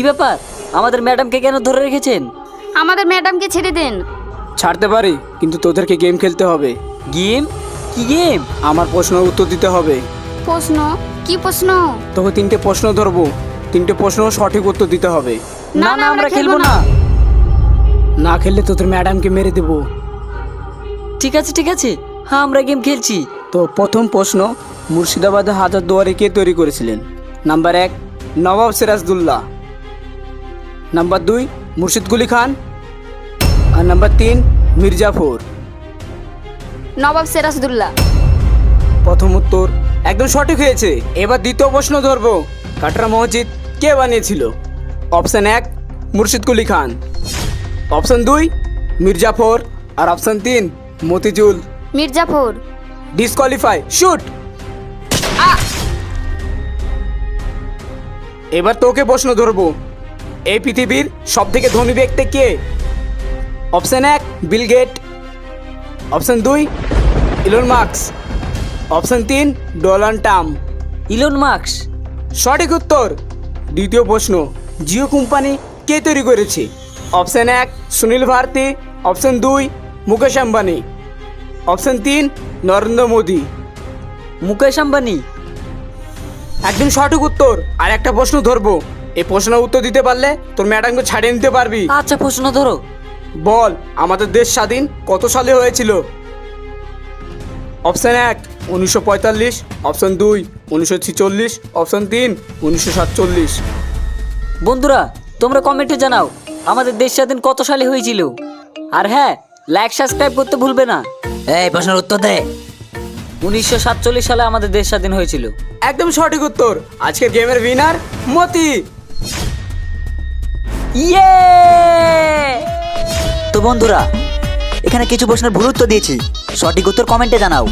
কি ব্যাপার, আমাদের ম্যাডামকে কেন ধরে রেখেছেন? আমাদের ম্যাডামকে ছেড়ে দেন। ছাড়তে পারি, কিন্তু তোদেরকে গেম খেলতে হবে। গেম? কি গেম? আমার প্রশ্নের উত্তর দিতে হবে। প্রশ্ন? কি প্রশ্ন? তোকে 3টে প্রশ্ন ধরবো, 3টে প্রশ্ন সঠিক উত্তর দিতে হবে। না না, আমরা খেলবো না। না খেললে তোদের ম্যাডামকে মেরে দেবো। ঠিক আছে ঠিক আছে, হ্যাঁ আমরা গেম খেলছি। তো প্রথম প্রশ্ন, মুর্শিদাবাদে হাজারদুয়ারি কে তৈরি করেছিলেন? নাম্বার 1 নবাব সিরাজদৌল্লা, নাম্বার 2 মুর্শিদ কুলি খান, আর নাম্বার 3 মির্জাফর। নবাব সিরাজদৌল্লা। প্রথম উত্তর একদম সঠিক হয়েছে। এবার দ্বিতীয় প্রশ্ন ধরবো, কাটরা মসজিদ কে বানিয়েছিল? অপশন 1 মুর্শিদ কুলি খান, অপশন 2 মির্জাফর, আর option 3 Motijul. Mir Jafar. Disqualify, shoot. এবার তোকে প্রশ্ন ধরবো, এই পৃথিবীর সব থেকে ধনী ব্যক্তি কে? Option 1 Bill Gate, option 2 Elon Musk, option 3 Donald Trump. Elon Musk. সঠিক উত্তর। দ্বিতীয় প্রশ্ন, জিও কোম্পানি কে তৈরি করেছে? Option 1 Sunil Bharti, option 2 Mukesh Ambani, option 3 Narendra Modi. Mukesh Ambani. একদম সঠিক উত্তর। আর একটা প্রশ্ন ধরবো, এই প্রশ্নের উত্তর দিতে পারলে তোর ম্যাডামকে ছাড়িয়ে নিতে পারবি। আচ্ছা প্রশ্ন ধরো। বল, আমাদের দেশ স্বাধীন কত সালে হয়েছিল? Option 1 1945, option 2 1946, option 3 1947। বন্ধুরা তোমরা কমেন্টে জানাও আমাদের দেশ স্বাধীন কত সালে হয়েছিল। আর হ্যাঁ, লাইক সাবস্ক্রাইব করতে ভুলবে না। এই প্রশ্নের উত্তর দে। 1947 সালে আমাদের দেশ স্বাধীন হয়েছিল। একদম সঠিক উত্তর। আজকের গেমের উইনার মতি। ইয়ে! তো বন্ধুরা, এখানে কিছু প্রশ্নের ভুল উত্তর দিয়েছি, সঠিক উত্তর কমেন্টে জানাও।